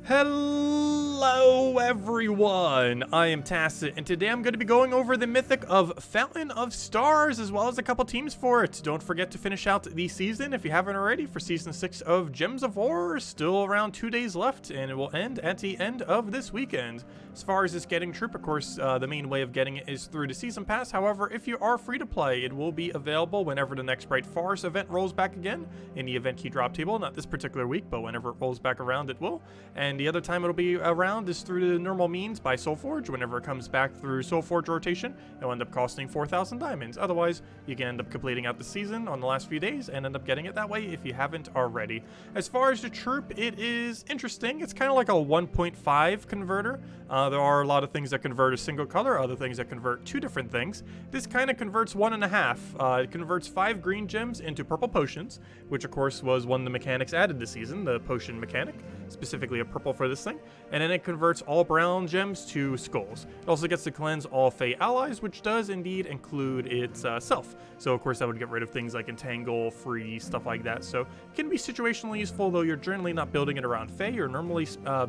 Hello everyone, I am Tacit, and today I'm going to be going over the Mythic of Fountain of Stars, as well as a couple teams for it. Don't forget to finish out the season if you haven't already for Season 6 of Gems of War. Still around 2 days left, and it will end at the end of this weekend. As far as this getting troop, of course, the main way of getting it is through the Season Pass. However, if you are free to play, it will be available whenever the next Bright Forest event rolls back again in the event key drop table. Not this particular week, but whenever it rolls back around, it will. And the other time it'll be around is through the normal means by Soulforge. Whenever it comes back through Soulforge rotation, it'll end up costing 4,000 diamonds. Otherwise, you can end up completing out the season on the last few days and end up getting it that way if you haven't already. As far as the troop, it is interesting. It's kind of like a 1.5 converter. There are a lot of things that convert a single color, other things that convert two different things. This kind of converts 1.5. It converts 5 green gems into purple potions, which of course was one of the mechanics added this season, the potion mechanic, specifically a purple for this thing. And then it converts all brown gems to skulls. It also gets to cleanse all Fey allies, which does indeed include itself. So of course that would get rid of things like entangle, freeze, stuff like that. So it can be situationally useful, though you're generally not building it around Fey. You're normally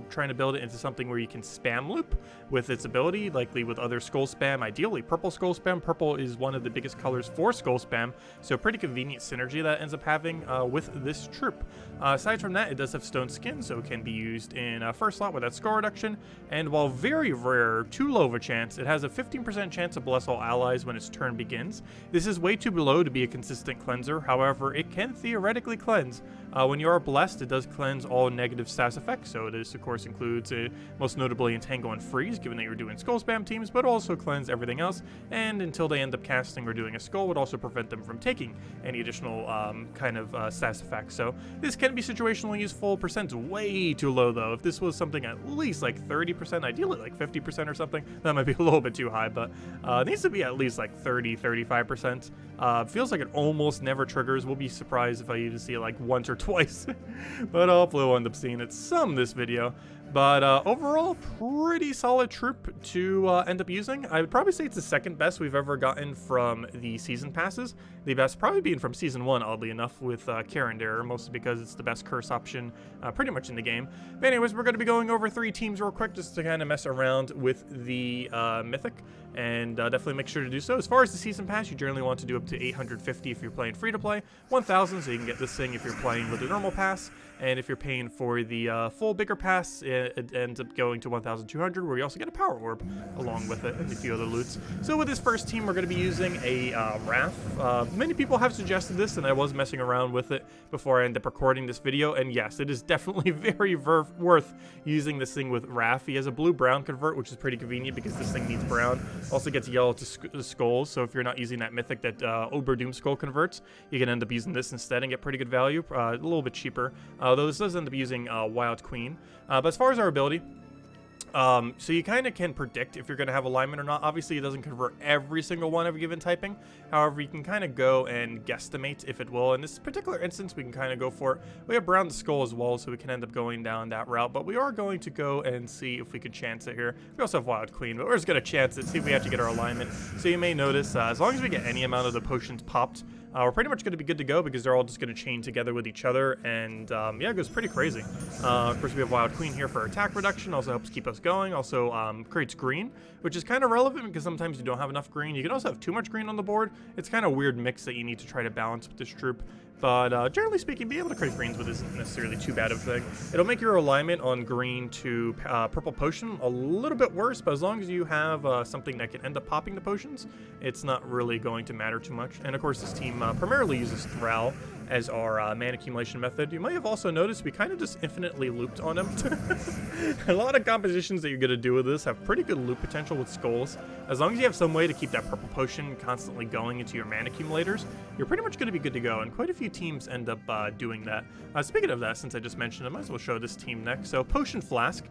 trying to build it into something where you can spam loop with its ability, likely with other skull spam, ideally purple skull spam. Purple is one of the biggest colors for skull spam, so pretty convenient synergy that ends up having with this troop. Aside from that, it does have stone skin, so it can be used in first slot with that score reduction, and while very rare, too low of a chance, it has a 15% chance to bless all allies when its turn begins. This is way too low to be a consistent cleanser. However, it can theoretically cleanse. When you are blessed, it does cleanse all negative stats effects, so this of course includes most notably entangle and freeze, given that you're doing skull spam teams, but also cleanse everything else, and until they end up casting or doing a skull, would also prevent them from taking any additional kind of stats effects. So this can be situationally useful. Percent's way too low though. If this was something at least like 30%, ideally like 50% or something, that might be a little bit too high, but it needs to be at least like 30-35%. Feels like it almost never triggers. We'll be surprised if I even see it like once or twice, but hopefully we'll end up seeing it some this video. But overall, pretty solid troop to end up using. I would probably say it's the second best we've ever gotten from the season passes. The best probably being from season 1, oddly enough, with Karendare, mostly because it's the best curse option pretty much in the game. But anyways, we're going to be going over 3 teams real quick just to kind of mess around with the Mythic, and definitely make sure to do so. As far as the season pass, you generally want to do up to 850 if you're playing free to play, 1,000 so you can get this thing if you're playing with the normal pass, and if you're paying for the full bigger pass, it ends up going to 1,200, where you also get a power orb along with it and a few other loots. So with this first team, we're going to be using a Wrath. Many people have suggested this, and I was messing around with it before I end up recording this video, and yes, it is definitely very worth using this thing with Wrath. He has a blue-brown convert, which is pretty convenient because this thing needs brown. Also gets yellow to skulls, so if you're not using that Mythic that Oberdoom Skull converts, you can end up using this instead and get pretty good value, a little bit cheaper. Though this does end up using Wild Queen. But as far as our ability, so you kind of can predict if you're going to have alignment or not. Obviously, it doesn't convert every single one of a given typing. However, you can kind of go and guesstimate if it will. In this particular instance, we can kind of go for it. We have brown skull as well, so we can end up going down that route. But we are going to go and see if we could chance it here. We also have Wild Queen, but we're just going to chance it, see if we actually get our alignment. So you may notice, as long as we get any amount of the potions popped, we're pretty much going to be good to go because they're all just going to chain together with each other, and yeah, it goes pretty crazy. Of course, we have Wild Queen here for attack reduction, also helps keep us going, also creates green, which is kind of relevant because sometimes you don't have enough green. You can also have too much green on the board. It's kind of a weird mix that you need to try to balance with this troop. But generally speaking, being able to create greens with isn't necessarily too bad of a thing. It'll make your alignment on green to purple potion a little bit worse, but as long as you have something that can end up popping the potions, it's not really going to matter too much. And of course, this team primarily uses Thrall as our mana accumulation method. You might have also noticed we kind of just infinitely looped on him. A lot of compositions that you're going to do with this have pretty good loop potential with skulls. As long as you have some way to keep that purple potion constantly going into your mana accumulators, you're pretty much going to be good to go, and quite a few teams end up doing that. Speaking of that, since I just mentioned it, I might as well show this team next. So Potion Flask.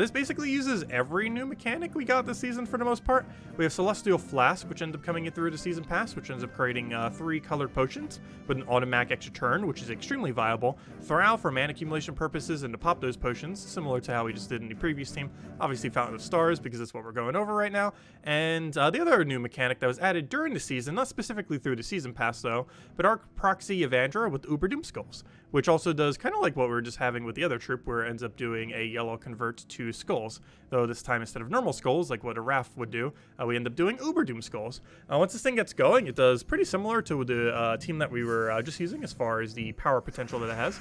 This basically uses every new mechanic we got this season for the most part. We have Celestial Flask, which ends up coming in through the season pass, which ends up creating 3 colored potions with an automatic extra turn, which is extremely viable. Thrall for mana accumulation purposes and to pop those potions, similar to how we just did in the previous team. Obviously Fountain of Stars, because that's what we're going over right now. And the other new mechanic that was added during the season, not specifically through the season pass though, but Arc Proxy Evandra with Uber Doom Skulls, which also does kind of like what we were just having with the other troop, where it ends up doing a yellow convert to skulls. Though this time, instead of normal skulls, like what a Raft would do, we end up doing Uber Doom skulls. Once this thing gets going, it does pretty similar to the team that we were just using as far as the power potential that it has.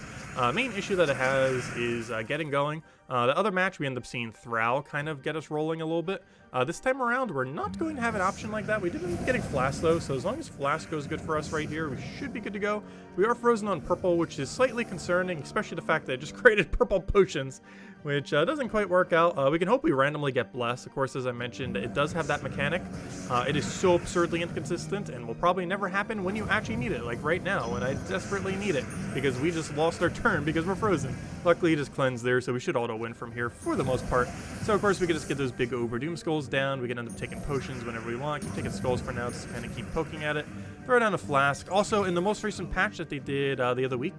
Main issue that it has is getting going. The other match, we end up seeing Thrall kind of get us rolling a little bit. This time around, we're not going to have an option like that. We did end up getting Flask, though, so as long as Flask goes good for us right here, we should be good to go. We are frozen on purple, which is slightly concerning, especially the fact that it just created purple potions, which doesn't quite work out. We can hope we randomly get blessed. Of course, as I mentioned, it does have that mechanic. It is so absurdly inconsistent and will probably never happen when you actually need it, like right now, when I desperately need it, because we just lost our turn because we're frozen. Luckily, it is cleansed there, so we should auto-win from here for the most part. So, of course, we can just get those big Uber Doom skulls down. We can end up taking potions whenever we want. Keep taking skulls for now, just to kind of keep poking at it. Throw down a Flask. Also, in the most recent patch that they did the other week,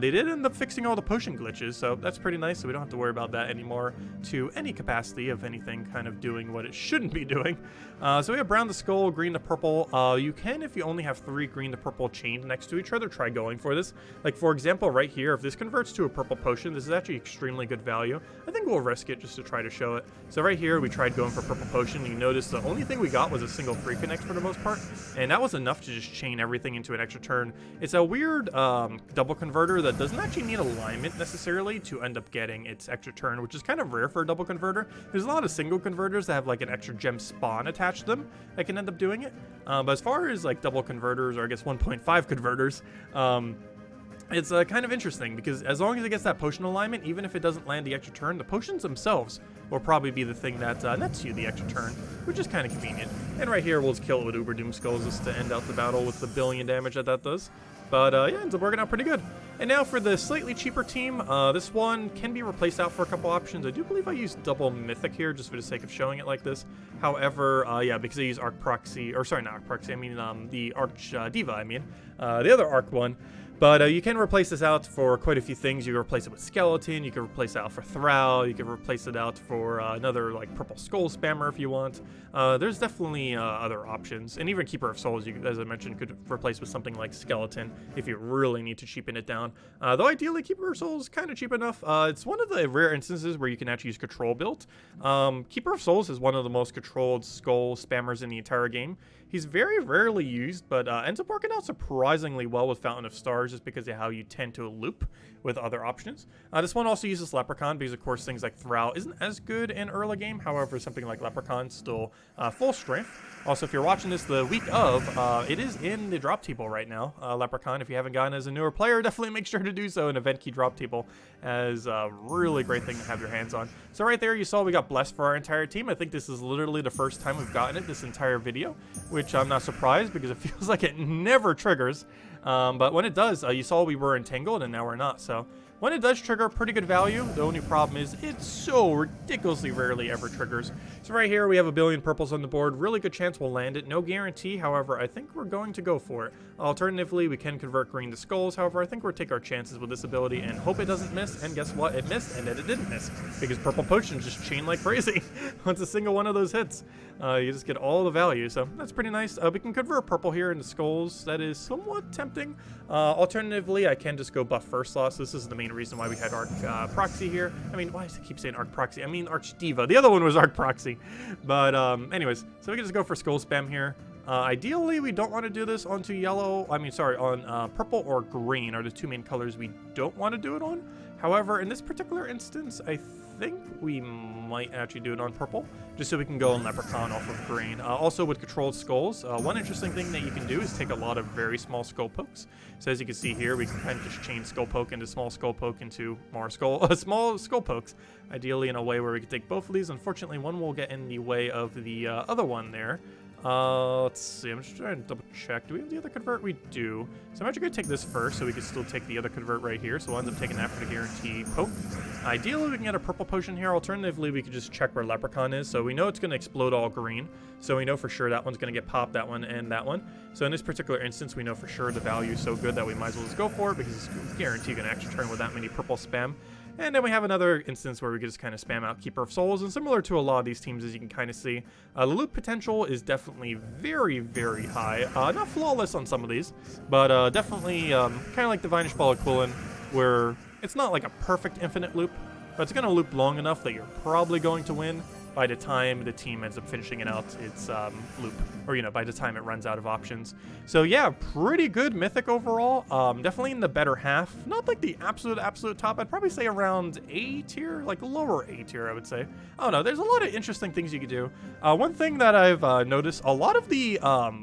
they did end up fixing all the potion glitches, so that's pretty nice, so we don't have to worry about that anymore to any capacity of anything kind of doing what it shouldn't be doing. So we have brown to skull, green to purple. You can, if you only have 3 green to purple chained next to each other, try going for this. Like, for example, right here, if this converts to a purple potion, this is actually extremely good value. I think we'll risk it just to try to show it. So right here, we tried going for purple potion. You notice the only thing we got was a single free connect for the most part, and that was enough to just chain everything into an extra turn. It's a weird double converter that doesn't actually need alignment necessarily to end up getting its extra turn, which is kind of rare for a double converter. There's a lot of single converters that have like an extra gem spawn attached to them that can end up doing it. But as far as like double converters, or I guess 1.5 converters, it's kind of interesting because as long as it gets that potion alignment, even if it doesn't land the extra turn, the potions themselves will probably be the thing that nets you the extra turn, which is kind of convenient. And right here, we'll just kill it with Uber Doom Skulls just to end out the battle with the billion damage that does. But yeah, ends up working out pretty good. And now for the slightly cheaper team, this one can be replaced out for a couple options. I do believe I used double Mythic here just for the sake of showing it like this. However, yeah, because I use Arc Proxy, or sorry, not Arc Proxy, I mean the Arch Diva, the other Arc one. But you can replace this out for quite a few things. You can replace it with Skeleton, you can replace it out for Thrall, you can replace it out for another like Purple Skull Spammer if you want. There's definitely other options. And even Keeper of Souls, you, as I mentioned, could replace with something like Skeleton if you really need to cheapen it down. Though ideally, Keeper of Souls is kind of cheap enough. It's one of the rare instances where you can actually use Control build. Keeper of Souls is one of the most controlled Skull Spammers in the entire game. He's very rarely used, but ends up working out surprisingly well with Fountain of Stars just because of how you tend to loop with other options. This one also uses Leprechaun because, of course, things like Thrall isn't as good in early game. However, something like Leprechaun still full strength. Also, if you're watching this the week of, it is in the drop table right now. Leprechaun, if you haven't gotten as a newer player, definitely make sure to do so in Event Key drop table, as a really great thing to have your hands on. So right there, you saw we got blessed for our entire team. I think this is literally the first time we've gotten it this entire video, which I'm not surprised because it feels like it never triggers. But when it does, you saw we were entangled and now we're not. So when it does trigger, pretty good value. The only problem is it's so ridiculously rarely ever triggers. So right here, we have a billion purples on the board. Really good chance we'll land it. No guarantee. However, I think we're going to go for it. Alternatively, we can convert green to skulls. However, I think we'll take our chances with this ability and hope it doesn't miss. And guess what? It missed, and then it didn't miss because purple potions just chain like crazy. Once a single one of those hits, you just get all the value. So that's pretty nice. We can convert purple here into skulls. That is somewhat tempting. Alternatively, I can just go buff first loss. This is the main reason why we had Arc Proxy here. I mean, why does it keep saying Arc Proxy? I mean Arch Diva. The other one was Arc Proxy. But anyways, so we can just go for Skull Spam here. Ideally, we don't want to do this onto yellow. I mean, sorry, on purple or green are the two main colors we don't want to do it on. However, in this particular instance, I think we might actually do it on purple, just so we can go on Leprechaun off of green. Also, with controlled skulls, one interesting thing that you can do is take a lot of very small skull pokes. So as you can see here, we can kind of just chain skull poke into small skull poke into more small skull pokes, ideally in a way where we can take both of these. Unfortunately, one will get in the way of the other one there. Let's see, I'm just trying to double check. Do we have the other convert? We do. So I'm actually going to take this first so we can still take the other convert right here. So we'll end up taking that for the guarantee poke. Ideally, we can get a purple potion here. Alternatively, we could just check where Leprechaun is. So we know it's going to explode all green. So we know for sure that one's going to get popped, that one and that one. So in this particular instance, we know for sure the value is so good that we might as well just go for it because it's guaranteed an extra turn with that many purple spam. And then we have another instance where we can just kind of spam out Keeper of Souls. And similar to a lot of these teams, as you can kind of see, the loop potential is definitely very, very high. Not flawless on some of these, but definitely kind of like Divinish Ball of Coolin. where it's not like a perfect infinite loop, but it's going to loop long enough that you're probably going to win by the time the team ends up finishing it out its loop, or, you know, by the time it runs out of options. So yeah, pretty good Mythic overall. Definitely in the better half. Not like the absolute top. I'd probably say around A tier, like lower A tier, I would say. I don't know. There's a lot of interesting things you could do. One thing that I've noticed, a lot of the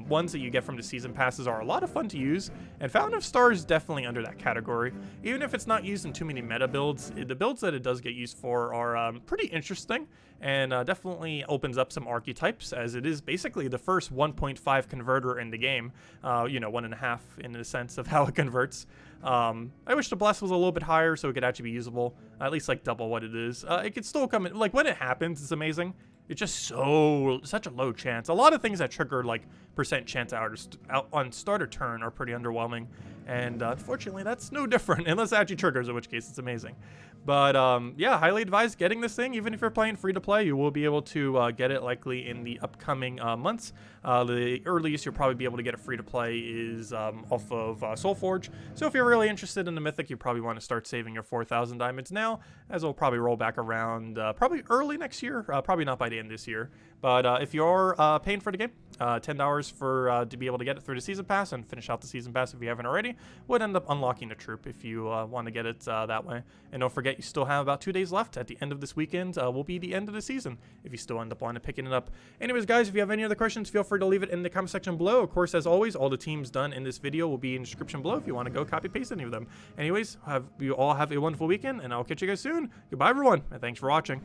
ones that you get from the season passes are a lot of fun to use, and Fountain of Stars definitely under that category. Even if it's not used in too many meta builds, the builds that it does get used for are pretty interesting, and definitely opens up some archetypes, as it is basically the first 1.5 converter in the game. You know, 1.5 in the sense of how it converts. I wish the bless was a little bit higher so it could actually be usable, at least like double what it is. It could still come in, like when it happens, it's amazing. It's just such a low chance. A lot of things that trigger like percent chance out on starter turn are pretty underwhelming, and unfortunately that's no different unless it actually triggers, in which case it's amazing. But yeah, highly advise getting this thing. Even if you're playing free to play, you will be able to get it likely in the upcoming months. The earliest you'll probably be able to get it free to play is off of Soulforge. So if you're really interested in the Mythic, you probably want to start saving your 4,000 diamonds now, as it'll probably roll back around probably early next year, probably not by the end of this year. But if you're paying for the game, $10 for to be able to get it through the season pass and finish out the season pass if you haven't already, would end up unlocking the troop if you want to get it that way. And don't forget, you still have about 2 days left. At the end of this weekend will be the end of the season if you still end up wanting to picking it up. Anyways, guys, if you have any other questions, feel free to leave it in the comment section below. Of course, as always, all the teams done in this video will be in the description below if you want to go copy paste any of them. Anyways, you all have a wonderful weekend, and I'll catch you guys soon. Goodbye, everyone, and thanks for watching.